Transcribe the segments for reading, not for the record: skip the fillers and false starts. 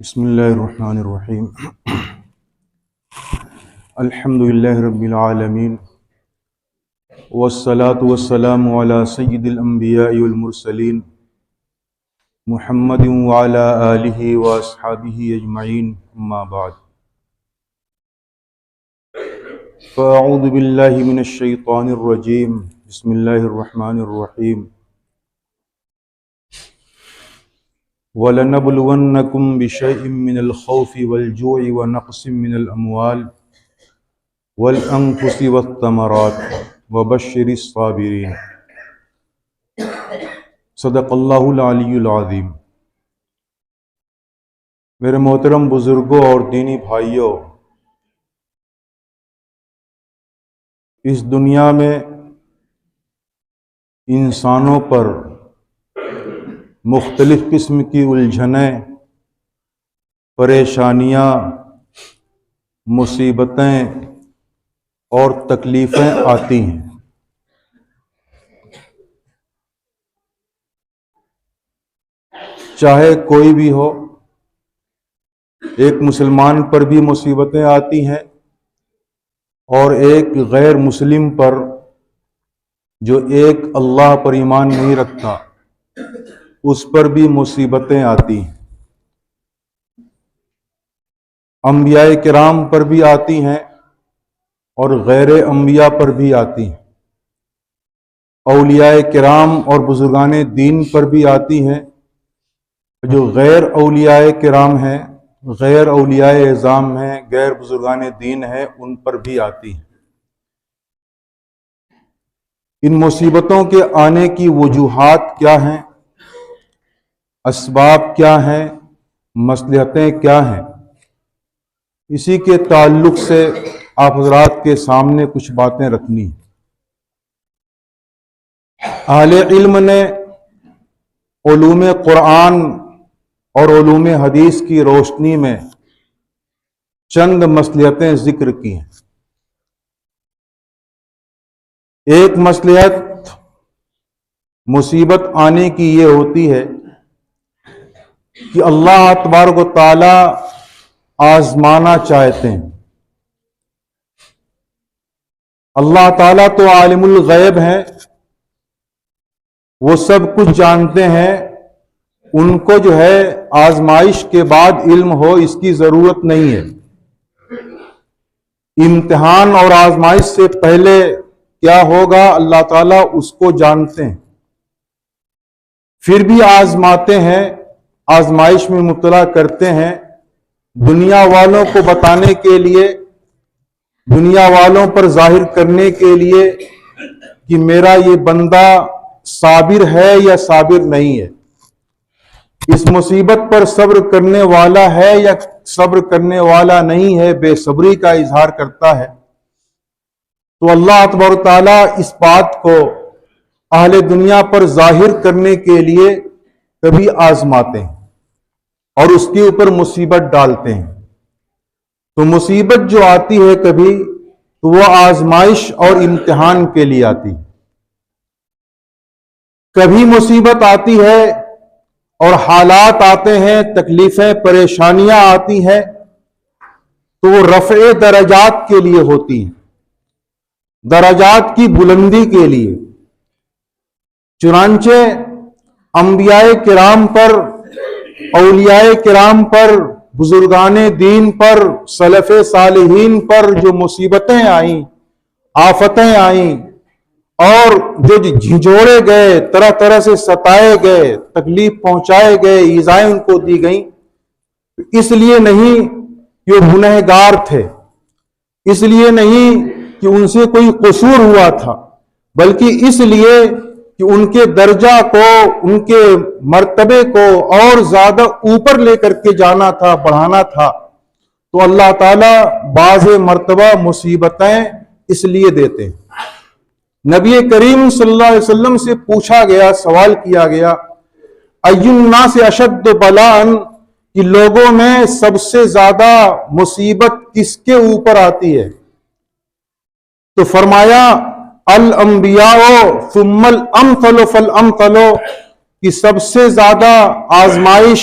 بسم اللہ الرحمن الرحیم الحمد للہ رب العالمین والصلاة والسلام علی سید الانبیاء والمرسلین محمد وعلی آلہ واصحابہ اجمعین اما بعد فاعوذ باللہ من الشیطان الرجیم بسم اللہ الرحمن الرحیم وَلَنَبْلُوَنَّكُمْ بِشَيْءٍ مِّنَ الْخَوْفِ وَالْجُوعِ وَنَقْصٍ مِّنَ الْأَمْوَالِ وَالْأَنفُسِ وَالثَّمَرَاتِ وَبَشِّرِ الصَّابِرِينَ صدق اللہ العلی العظیم۔ میرے محترم بزرگوں اور دینی بھائیوں، اس دنیا میں انسانوں پر مختلف قسم کی الجھنیں، پریشانیاں، مصیبتیں اور تکلیفیں آتی ہیں۔ چاہے کوئی بھی ہو، ایک مسلمان پر بھی مصیبتیں آتی ہیں اور ایک غیر مسلم پر جو ایک اللہ پر ایمان نہیں رکھتا اس پر بھی مصیبتیں آتی ہیں۔ انبیاء کرام پر بھی آتی ہیں اور غیر انبیاء پر بھی آتی ہیں۔ اولیاء کرام اور بزرگان دین پر بھی آتی ہیں۔ جو غیر اولیاء کرام ہیں، غیر اولیاء اعظام ہیں، غیر بزرگان دین ہیں، ان پر بھی آتی ہیں۔ ان مصیبتوں کے آنے کی وجوہات کیا ہیں، اسباب کیا ہیں، مصلحتیں کیا ہیں، اسی کے تعلق سے آپ حضرات کے سامنے کچھ باتیں رکھنی ہیں۔ اہل علم نے علوم قرآن اور علوم حدیث کی روشنی میں چند مصلحتیں ذکر کی ہیں۔ ایک مصلحت مصیبت آنے کی یہ ہوتی ہے کہ اللہ تبارک و تعالی آزمانا چاہتے ہیں۔ اللہ تعالیٰ تو عالم الغیب ہیں، وہ سب کچھ جانتے ہیں، ان کو جو ہے آزمائش کے بعد علم ہو اس کی ضرورت نہیں ہے۔ امتحان اور آزمائش سے پہلے کیا ہوگا اللہ تعالیٰ اس کو جانتے ہیں، پھر بھی آزماتے ہیں، آزمائش میں مبتلا کرتے ہیں، دنیا والوں کو بتانے کے لیے، دنیا والوں پر ظاہر کرنے کے لیے کہ میرا یہ بندہ صابر ہے یا صابر نہیں ہے، اس مصیبت پر صبر کرنے والا ہے یا صبر کرنے والا نہیں ہے، بے صبری کا اظہار کرتا ہے۔ تو اللہ تبارک و تعالیٰ اس بات کو اہل دنیا پر ظاہر کرنے کے لیے کبھی آزماتے ہیں اور اس کے اوپر مصیبت ڈالتے ہیں۔ تو مصیبت جو آتی ہے کبھی تو وہ آزمائش اور امتحان کے لیے آتی ہے۔ کبھی مصیبت آتی ہے اور حالات آتے ہیں، تکلیفیں، پریشانیاں آتی ہیں تو وہ رفع درجات کے لیے ہوتی ہیں، درجات کی بلندی کے لیے۔ چنانچہ انبیاء کرام پر، اولیاء کرام پر، بزرگان دین پر، سلف صالحین پر جو مصیبتیں آئیں، آفتیں آئیں اور جو جھنجھوڑے گئے، طرح طرح سے ستائے گئے، تکلیف پہنچائے گئے، ایذائیں ان کو دی گئیں، اس لیے نہیں کہ وہ گنہگار تھے، اس لیے نہیں کہ ان سے کوئی قصور ہوا تھا، بلکہ اس لیے کہ ان کے درجہ کو، ان کے مرتبے کو اور زیادہ اوپر لے کر کے جانا تھا، بڑھانا تھا۔ تو اللہ تعالیٰ بعض مرتبہ مصیبتیں اس لیے دیتے ہیں۔ نبی کریم صلی اللہ علیہ وسلم سے پوچھا گیا، سوال کیا گیا، ای الناس اشد بلاء، کہ لوگوں میں سب سے زیادہ مصیبت کس کے اوپر آتی ہے؟ تو فرمایا الانبیاء ثم الامثل فالامثل، کہ سب سے زیادہ آزمائش،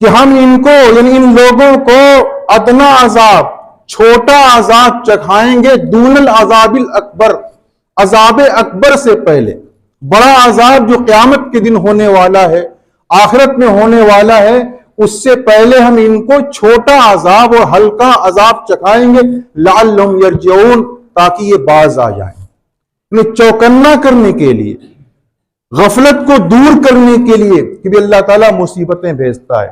کہ ہم ان کو یعنی ان لوگوں کو ادنا عذاب، چھوٹا عذاب چکھائیں گے، دون العذاب الاکبر، عذاب اکبر سے پہلے۔ بڑا عذاب جو قیامت کے دن ہونے والا ہے، آخرت میں ہونے والا ہے، اس سے پہلے ہم ان کو چھوٹا عذاب اور ہلکا عذاب چکھائیں گے، لعلہم یرجعون، تاکہ یہ باز آ جائیں۔ انہیں چوکنا کرنے کے لیے، غفلت کو دور کرنے کے لیے کہ بھی اللہ تعالیٰ مصیبتیں بھیجتا ہے۔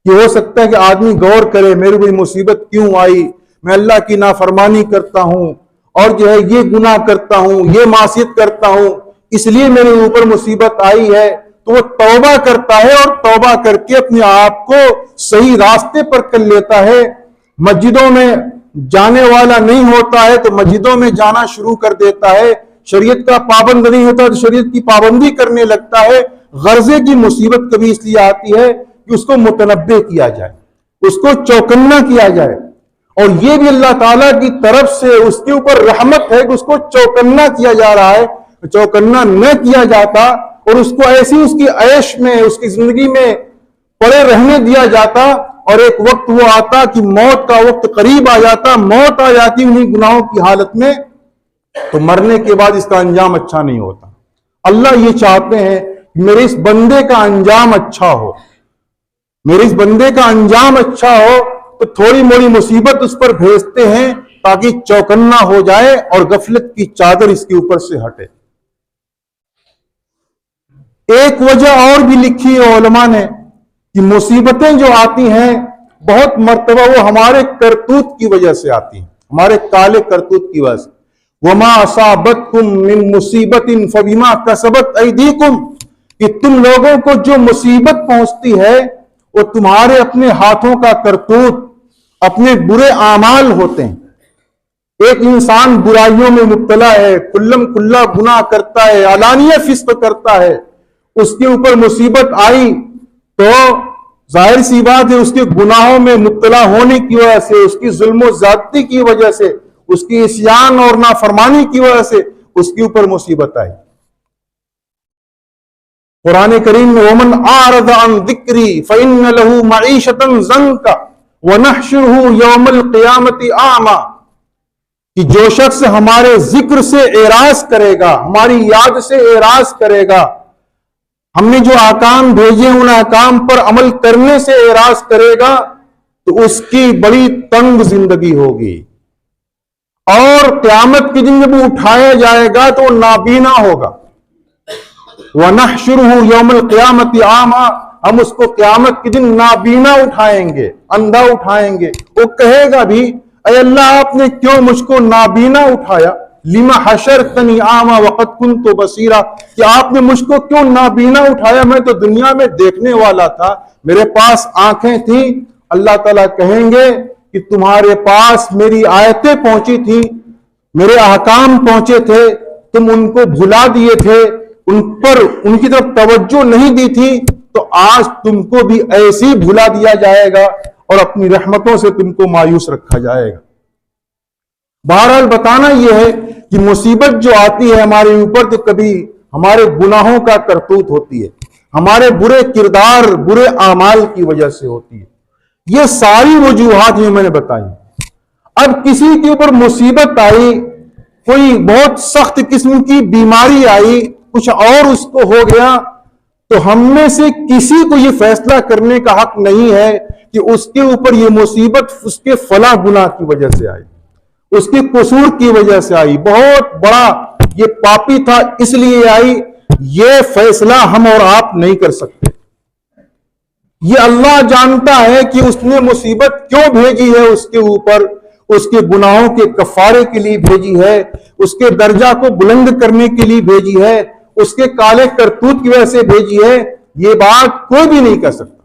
یہ ہو سکتا ہے کہ آدمی غور کرے، میرے کوئی مصیبت کیوں آئی، میں اللہ کی نافرمانی کرتا ہوں اور جو ہے یہ گناہ کرتا ہوں، یہ معصیت کرتا ہوں، اس لیے میرے اوپر مصیبت آئی ہے، تو وہ توبہ کرتا ہے اور توبہ کر کے اپنے آپ کو صحیح راستے پر کر لیتا ہے۔ مسجدوں میں جانے والا نہیں ہوتا ہے تو مسجدوں میں جانا شروع کر دیتا ہے، شریعت کا پابند نہیں ہوتا تو شریعت کی پابندی کرنے لگتا ہے۔ غرضے کی مصیبت کبھی اس لیے آتی ہے کہ اس کو متنبہ کیا جائے، اس کو چوکنا کیا جائے، اور یہ بھی اللہ تعالیٰ کی طرف سے اس کے اوپر رحمت ہے کہ اس کو چوکنا کیا جا رہا ہے۔ چوکنا نہ کیا جاتا اور اس کو ایسی اس کی عیش میں، اس کی زندگی میں پڑے رہنے دیا جاتا، اور ایک وقت وہ آتا کہ موت کا وقت قریب آ جاتا، موت آ جاتی انہیں گناہوں کی حالت میں، تو مرنے کے بعد اس کا انجام اچھا نہیں ہوتا۔ اللہ یہ چاہتے ہیں کہ میرے اس بندے کا انجام اچھا ہو، میرے اس بندے کا انجام اچھا ہو، تو تھوڑی موڑی مصیبت اس پر بھیجتے ہیں تاکہ چوکنا ہو جائے اور غفلت کی چادر اس کے اوپر سے ہٹے۔ ایک وجہ اور بھی لکھی ہے علماء نے کہ مصیبتیں جو آتی ہیں بہت مرتبہ وہ ہمارے کرتوت کی وجہ سے آتی ہیں، ہمارے کالے کرتوت کی وجہ سے۔ وَمَا أَصَابَتْكُم مِّن مُّصِيبَةٍ فَبِمَا كَسَبَتْ أَيْدِيكُمْ، کہ تم لوگوں کو جو مصیبت پہنچتی ہے وہ تمہارے اپنے ہاتھوں کا کرتوت، اپنے برے اعمال ہوتے ہیں۔ ایک انسان برائیوں میں مبتلا ہے، کلم کلا گناہ کرتا ہے، علانیہ فسق کرتا ہے، اس کے اوپر مصیبت آئی تو ظاہر سی بات ہے اس کے گناہوں میں مبتلا ہونے کی وجہ سے، اس کی ظلم و زیادتی کی وجہ سے، اس کی عصیان اور نافرمانی کی وجہ سے اس کے اوپر مصیبت آئی۔ قرآن کریم میں وَمَنْ أَعْرَضَ عَنْ ذِكْرِي فَإِنَّ لَهُ مَعِيشَةً ضَنْكَ وَنَحْشُرُهُ يَوْمَ الْقِيَامَةِ أَعْمَى، کہ جو شخص ہمارے ذکر سے اعراض کرے گا، ہماری یاد سے اعراض کرے گا، ہم نے جو احکام بھیجے ان احکام پر عمل کرنے سے اعراض کرے گا، تو اس کی بڑی تنگ زندگی ہوگی، اور قیامت کے دن جب وہ اٹھایا جائے گا تو وہ نابینا ہوگا۔ وَنَحْشُرُهُ يَوْمَ الْقِيَامَةِ أَعْمَى، ہم اس کو قیامت کے دن نابینا اٹھائیں گے، اندھا اٹھائیں گے۔ وہ کہے گا بھی اے اللہ آپ نے کیوں مجھ کو نابینا اٹھایا، لِمَ حَشَرْتَنِي أَعْمَى وَقَدْ كُنْتُ بَصِيرًا، کہ آپ نے مجھ کو کیوں نابینا اٹھایا، میں تو دنیا میں دیکھنے والا تھا، میرے پاس آنکھیں تھیں۔ اللہ تعالیٰ کہیں گے کہ تمہارے پاس میری آیتیں پہنچی تھیں، میرے احکام پہنچے تھے، تم ان کو بھلا دیے تھے، ان پر ان کی طرف توجہ نہیں دی تھی، تو آج تم کو بھی ایسی بھلا دیا جائے گا اور اپنی رحمتوں سے تم کو مایوس رکھا جائے گا۔ بہرحال بتانا یہ ہے کہ مصیبت جو آتی ہے ہمارے اوپر تو کبھی ہمارے گناہوں کا کرتوت ہوتی ہے، ہمارے برے کردار، برے اعمال کی وجہ سے ہوتی ہے۔ یہ ساری وجوہات جو میں نے بتائی۔ اب کسی کے اوپر مصیبت آئی، کوئی بہت سخت قسم کی بیماری آئی، کچھ اور اس کو ہو گیا، تو ہم میں سے کسی کو یہ فیصلہ کرنے کا حق نہیں ہے کہ اس کے اوپر یہ مصیبت اس کے فلاں گناہ کی وجہ سے آئی، اس کے قصور کی وجہ سے آئی، بہت بڑا یہ پاپی تھا اس لیے آئی۔ یہ فیصلہ ہم اور آپ نہیں کر سکتے۔ یہ اللہ جانتا ہے کہ اس نے مصیبت کیوں بھیجی ہے اس کے اوپر، اس کے گناہوں کے کفارے کے لیے بھیجی ہے، اس کے درجہ کو بلند کرنے کے لیے بھیجی ہے، اس کے کالے کرتوت کی وجہ سے بھیجی ہے۔ یہ بات کوئی بھی نہیں کر سکتا۔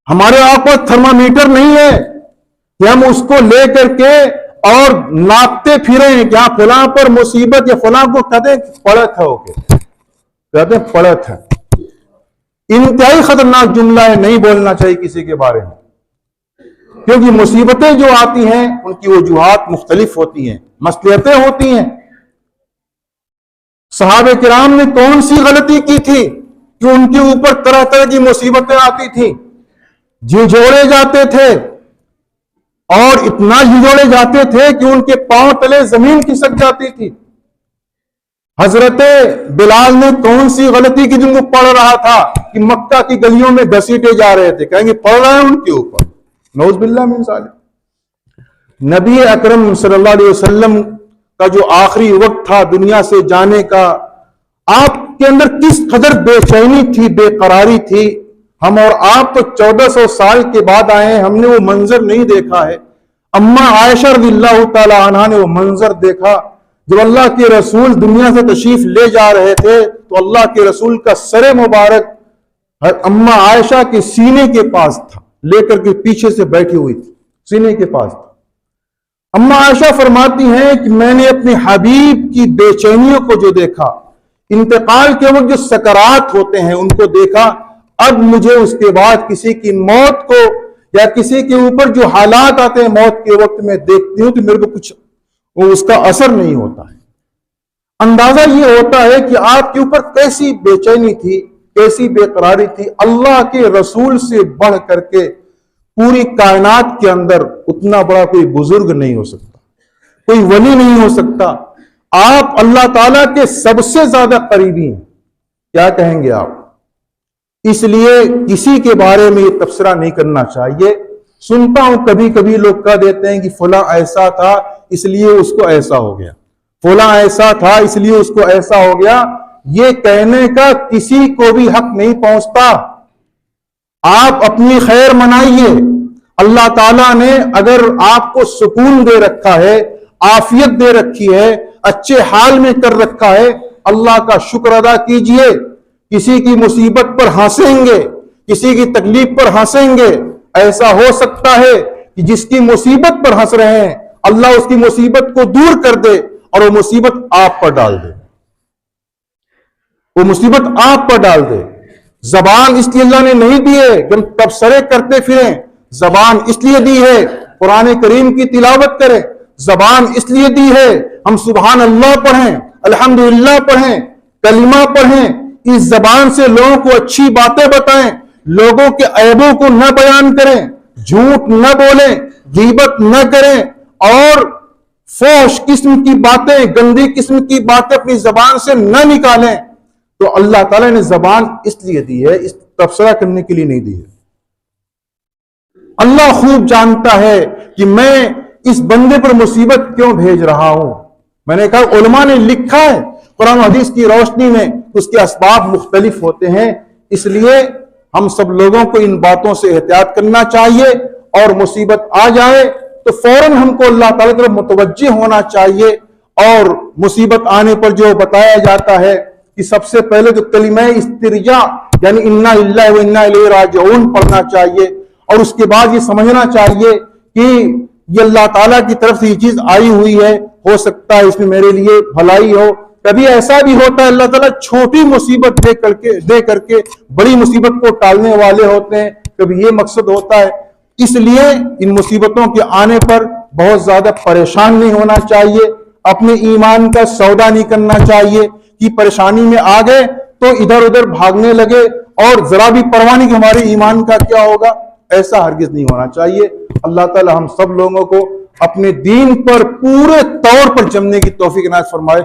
ہمارے آپ کو تھرمامیٹر نہیں ہے کہ ہم اس کو لے کر کے اور ناپتے پھریں کہ ہاں فلاں پر مصیبت یا فلاں کو کہتے ہیں پڑت ہے، کہتے ہیں پڑت ہے۔ انتہائی خطرناک جملہ ہے، نہیں بولنا چاہیے کسی کے بارے میں، کیونکہ مصیبتیں جو آتی ہیں ان کی وجوہات مختلف ہوتی ہیں، مصلحتیں ہوتی ہیں۔ صحابہ کرام نے کون سی غلطی کی تھی کہ ان کے اوپر طرح طرح کی مصیبتیں آتی تھیں؟ جھنجھوڑے جاتے تھے اور اتنا جھنجھوڑے جاتے تھے کہ ان کے پاؤں تلے زمین کھسک جاتی تھی۔ حضرت بلال نے کون سی غلطی کی جن کو پڑھ رہا تھا کہ مکہ کی گلیوں میں گھسیٹے جا رہے تھے؟ کہیں گے پڑھ رہے ہیں ان کے اوپر، نعوذ باللہ من ذالک۔ نبی اکرم صلی اللہ علیہ وسلم کا جو آخری وقت تھا دنیا سے جانے کا، آپ کے اندر کس قدر بے چینی تھی، بے قراری تھی۔ ہم اور آپ تو 1400 سال کے بعد آئے ہیں، ہم نے وہ منظر نہیں دیکھا ہے۔ اماں عائشہ رضی اللہ تعالی عنہا نے وہ منظر دیکھا جب اللہ کے رسول دنیا سے تشریف لے جا رہے تھے تو اللہ کے رسول کا سر مبارک اماں عائشہ کے سینے کے پاس تھا، لے کر کے پیچھے سے بیٹھی ہوئی تھی، سینے کے پاس تھا۔ اماں عائشہ فرماتی ہیں کہ میں نے اپنے حبیب کی بے چینیوں کو جو دیکھا، انتقال کے وقت جو سکرات ہوتے ہیں ان کو دیکھا، اب مجھے اس کے بعد کسی کی موت کو یا کسی کے اوپر جو حالات آتے ہیں موت کے وقت میں دیکھتی ہوں تو میرے کو کچھ اس کا اثر نہیں ہوتا ہے۔ اندازہ یہ ہوتا ہے کہ آپ کے اوپر کیسی بے چینی تھی، کیسی بے قراری تھی۔ اللہ کے رسول سے بڑھ کر کے پوری کائنات کے اندر اتنا بڑا کوئی بزرگ نہیں ہو سکتا، کوئی ولی نہیں ہو سکتا۔ آپ اللہ تعالیٰ کے سب سے زیادہ قریبی ہیں، کیا کہیں گے آپ؟ اس لیے کسی کے بارے میں یہ تبصرہ نہیں کرنا چاہیے۔ سنتا ہوں کبھی کبھی لوگ کہہ دیتے ہیں کہ فلاں ایسا تھا اس لیے اس کو ایسا ہو گیا، فلاں ایسا تھا اس لیے اس کو ایسا ہو گیا۔ یہ کہنے کا کسی کو بھی حق نہیں پہنچتا۔ آپ اپنی خیر منائیے۔ اللہ تعالیٰ نے اگر آپ کو سکون دے رکھا ہے، عافیت دے رکھی ہے، اچھے حال میں کر رکھا ہے، اللہ کا شکر ادا کیجئے۔ کسی کی مصیبت پر ہنسیں گے، کسی کی تکلیف پر ہنسیں گے، ایسا ہو سکتا ہے کہ جس کی مصیبت پر ہنس رہے ہیں اللہ اس کی مصیبت کو دور کر دے اور وہ مصیبت آپ پر ڈال دے، وہ مصیبت آپ پر ڈال دے۔ زبان اس لیے اللہ نے نہیں دی ہے کہ ہم تبصرے کرتے پھریں، زبان اس لیے دی ہے قرآن کریم کی تلاوت کریں، زبان اس لیے دی ہے ہم سبحان اللہ پڑھیں، الحمدللہ پڑھیں، کلمہ پڑھیں۔ اس زبان سے لوگوں کو اچھی باتیں بتائیں، لوگوں کے عیبوں کو نہ بیان کریں، جھوٹ نہ بولیں، غیبت نہ کریں اور فحش قسم کی باتیں، گندی قسم کی باتیں اپنی زبان سے نہ نکالیں۔ تو اللہ تعالیٰ نے زبان اس لیے دی ہے، اس تبصرہ کرنے کے لیے نہیں دی ہے۔ اللہ خوب جانتا ہے کہ میں اس بندے پر مصیبت کیوں بھیج رہا ہوں۔ میں نے کہا علماء نے لکھا ہے قرآن و حدیث کی روشنی میں اس کے اسباب مختلف ہوتے ہیں، اس لیے ہم سب لوگوں کو ان باتوں سے احتیاط کرنا چاہیے، اور مصیبت آ جائے تو فوراً ہم کو اللہ تعالیٰ کی طرف متوجہ ہونا چاہیے۔ اور مصیبت آنے پر جو بتایا جاتا ہے کہ سب سے پہلے تو کلمہ استرجاع یعنی انا للہ و انا الیہ راجعون پڑھنا چاہیے، اور اس کے بعد یہ سمجھنا چاہیے کہ یہ اللہ تعالیٰ کی طرف سے یہ چیز آئی ہوئی ہے، ہو سکتا ہے اس میں میرے لیے بھلائی ہو۔ کبھی ایسا بھی ہوتا ہے اللہ تعالیٰ چھوٹی مصیبت دے کر کے بڑی مصیبت کو ٹالنے والے ہوتے ہیں، کبھی یہ مقصد ہوتا ہے۔ اس لیے ان مصیبتوں کے آنے پر بہت زیادہ پریشان نہیں ہونا چاہیے، اپنے ایمان کا سودا نہیں کرنا چاہیے کہ پریشانی میں آ گئے تو ادھر ادھر بھاگنے لگے اور ذرا بھی پرواہ نہیں کہ ہمارے ایمان کا کیا ہوگا، ایسا ہرگز نہیں ہونا چاہیے۔ اللہ تعالی ہم سب لوگوں کو اپنے دین پر پورے طور پر جمنے کی توفیق عنایت فرمائے۔